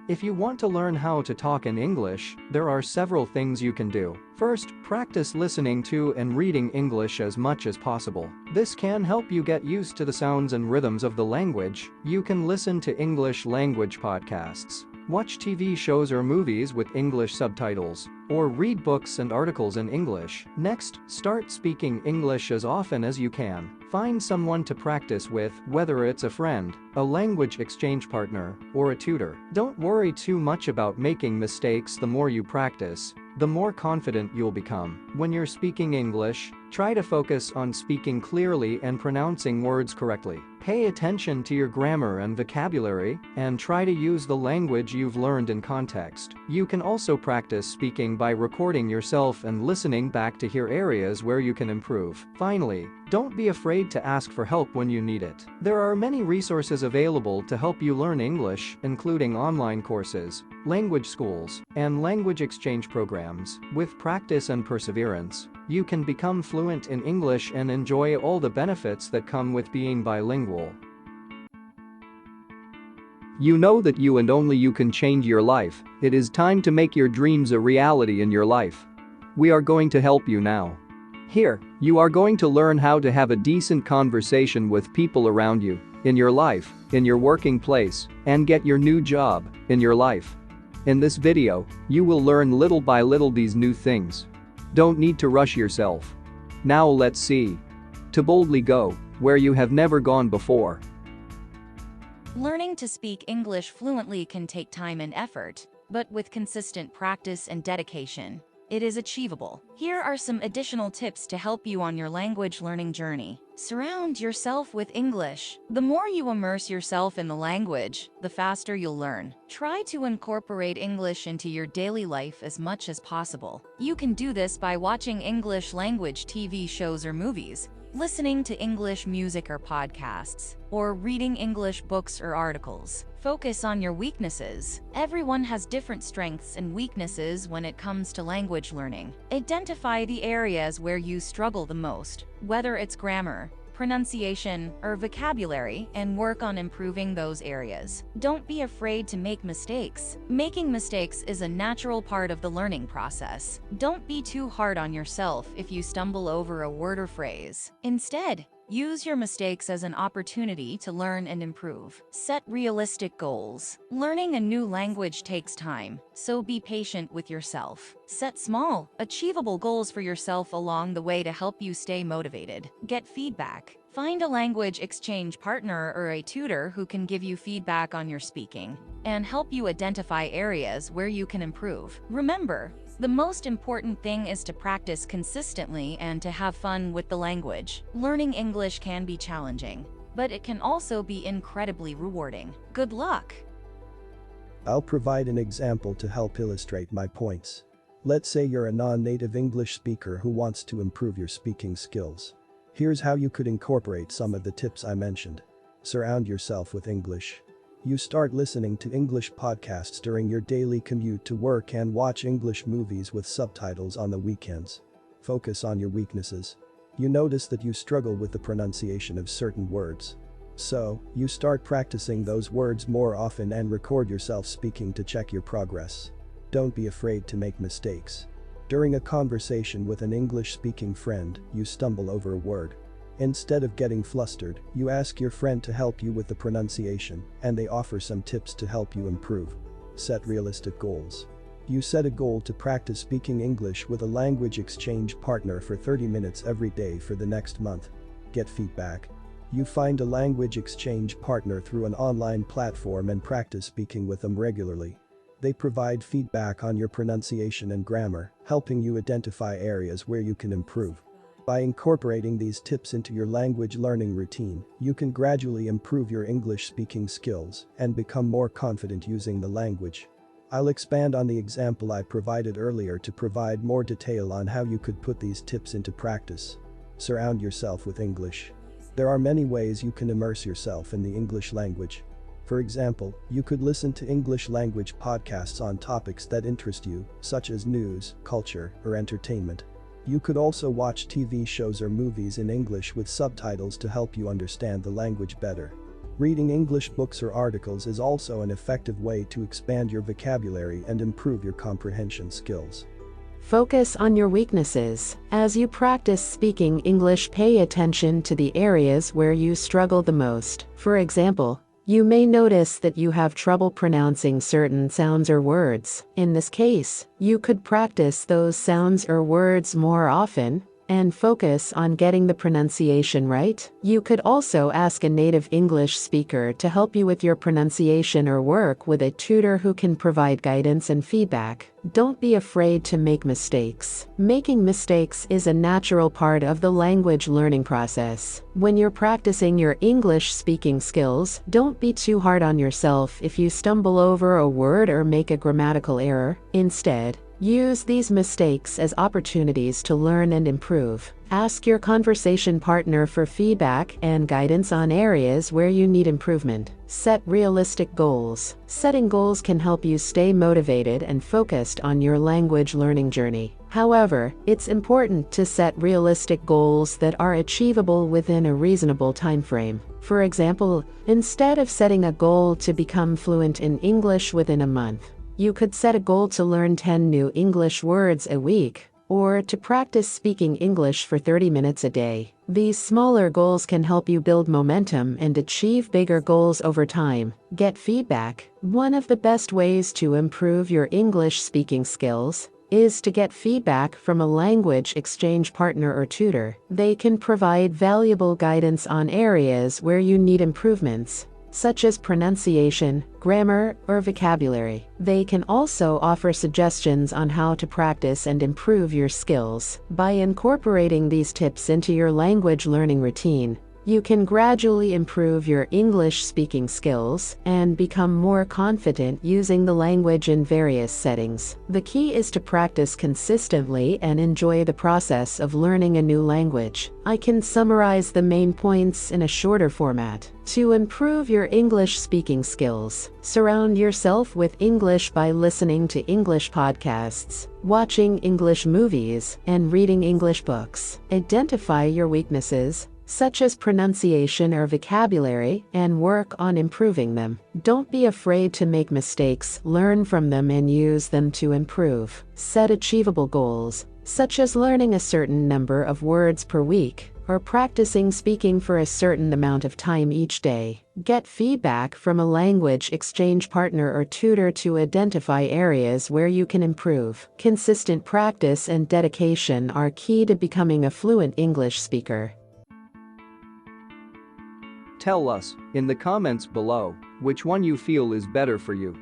If you want to learn how to talk in English, there are several things you can do. First, practice listening to and reading English as much as possible. This can help you get used to the sounds and rhythms of the language. You can listen to English language podcasts, watch TV shows or movies with English subtitles, or read books and articles in English. Next, start speaking English as often as you can. Find someone to practice with, whether it's a friend, a language exchange partner, or a tutor. Don't worry too much about making mistakes. The more you practice, the more confident you'll become. When you're speaking English, try to focus on speaking clearly and pronouncing words correctly. Pay attention to your grammar and vocabulary, and try to use the language you've learned in context. You can also practice speaking by recording yourself and listening back to hear areas where you can improve. Finally, don't be afraid to ask for help when you need it. There are many resources available to help you learn English, including online courses, language schools, and language exchange programs. With practice and perseverance, you can become fluent in English and enjoy all the benefits that come with being bilingual. You know that you and only you can change your life. It is time to make your dreams a reality in your life. We are going to help you now. Here, you are going to learn how to have a decent conversation with people around you, in your life, in your working place, and get your new job, in your life. In this video, you will learn little by little these new things. Don't need to rush yourself. Now let's see. To boldly go where you have never gone before. Learning to speak English fluently can take time and effort, but with consistent practice and dedication, it is achievable. Here are some additional tips to help you on your language learning journey. Surround yourself with English. The more you immerse yourself in the language, the faster you'll learn. Try to incorporate English into your daily life as much as possible. You can do this by watching English language TV shows or movies, listening to English music or podcasts, or reading English books or articles. Focus on your weaknesses. Everyone has different strengths and weaknesses when it comes to language learning. Identify the areas where you struggle the most, whether it's grammar, pronunciation, or vocabulary, and work on improving those areas. Don't be afraid to make mistakes. Making mistakes is a natural part of the learning process. Don't be too hard on yourself if you stumble over a word or phrase. Instead, use your mistakes as an opportunity to learn and improve. Set realistic goals. Learning a new language takes time, so be patient with yourself. Set small, achievable goals for yourself along the way to help you stay motivated. Get feedback. Find a language exchange partner or a tutor who can give you feedback on your speaking and help you identify areas where you can improve. Remember, the most important thing is to practice consistently and to have fun with the language. Learning English can be challenging, but it can also be incredibly rewarding. Good luck! I'll provide an example to help illustrate my points. Let's say you're a non-native English speaker who wants to improve your speaking skills. Here's how you could incorporate some of the tips I mentioned. Surround yourself with English. You start listening to English podcasts during your daily commute to work and watch English movies with subtitles on the weekends. Focus on your weaknesses. You notice that you struggle with the pronunciation of certain words. So, you start practicing those words more often and record yourself speaking to check your progress. Don't be afraid to make mistakes. During a conversation with an English-speaking friend, you stumble over a word. Instead of getting flustered, you ask your friend to help you with the pronunciation, and they offer some tips to help you improve. Set realistic goals. You set a goal to practice speaking English with a language exchange partner for 30 minutes every day for the next month. Get feedback. You find a language exchange partner through an online platform and practice speaking with them regularly. They provide feedback on your pronunciation and grammar, helping you identify areas where you can improve. By incorporating these tips into your language learning routine, you can gradually improve your English speaking skills and become more confident using the language. I'll expand on the example I provided earlier to provide more detail on how you could put these tips into practice. Surround yourself with English. There are many ways you can immerse yourself in the English language. For example, you could listen to English language podcasts on topics that interest you, such as news, culture, or entertainment. You could also watch TV shows or movies in English with subtitles to help you understand the language better. Reading English books or articles is also an effective way to expand your vocabulary and improve your comprehension skills. Focus on your weaknesses. As you practice speaking English, pay attention to the areas where you struggle the most. For example, you may notice that you have trouble pronouncing certain sounds or words. In this case, you could practice those sounds or words more often and focus on getting the pronunciation right. You could also ask a native English speaker to help you with your pronunciation or work with a tutor who can provide guidance and feedback. Don't be afraid to make mistakes. Making mistakes is a natural part of the language learning process. When you're practicing your English speaking skills, don't be too hard on yourself if you stumble over a word or make a grammatical error. Instead, use these mistakes as opportunities to learn and improve. Ask your conversation partner for feedback and guidance on areas where you need improvement. Set realistic goals. Setting goals can help you stay motivated and focused on your language learning journey. However, it's important to set realistic goals that are achievable within a reasonable time frame. For example, instead of setting a goal to become fluent in English within a month, you could set a goal to learn 10 new English words a week, or to practice speaking English for 30 minutes a day. These smaller goals can help you build momentum and achieve bigger goals over time. Get feedback. One of the best ways to improve your English speaking skills is to get feedback from a language exchange partner or tutor. They can provide valuable guidance on areas where you need improvements, such as pronunciation, grammar, or vocabulary. They can also offer suggestions on how to practice and improve your skills. By incorporating these tips into your language learning routine, you can gradually improve your English speaking skills and become more confident using the language in various settings. The key is to practice consistently and enjoy the process of learning a new language. I can summarize the main points in a shorter format. To improve your English speaking skills, surround yourself with English by listening to English podcasts, watching English movies, and reading English books. Identify your weaknesses, such as pronunciation or vocabulary, and work on improving them. Don't be afraid to make mistakes, learn from them and use them to improve. Set achievable goals, such as learning a certain number of words per week, or practicing speaking for a certain amount of time each day. Get feedback from a language exchange partner or tutor to identify areas where you can improve. Consistent practice and dedication are key to becoming a fluent English speaker. Tell us, in the comments below, which one you feel is better for you.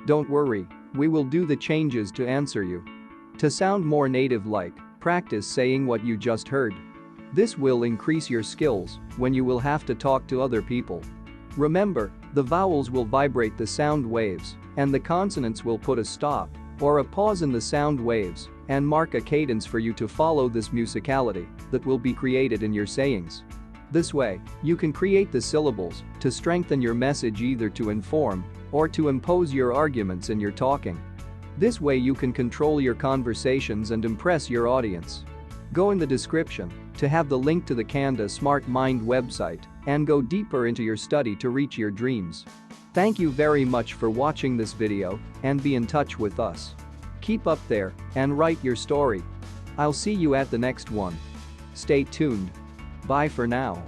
Don't worry, we will do the changes to answer you. To sound more native-like, practice saying what you just heard. This will increase your skills when you will have to talk to other people. Remember, the vowels will vibrate the sound waves, and the consonants will put a stop or a pause in the sound waves and mark a cadence for you to follow this musicality that will be created in your sayings. This way, you can create the syllables to strengthen your message, either to inform or to impose your arguments in your talking. This way you can control your conversations and impress your audience. Go in the description to have the link to the Canada Smart Mind website and go deeper into your study to reach your dreams. Thank you very much for watching this video and be in touch with us. Keep up there and write your story. I'll see you at the next one. Stay tuned. Bye for now.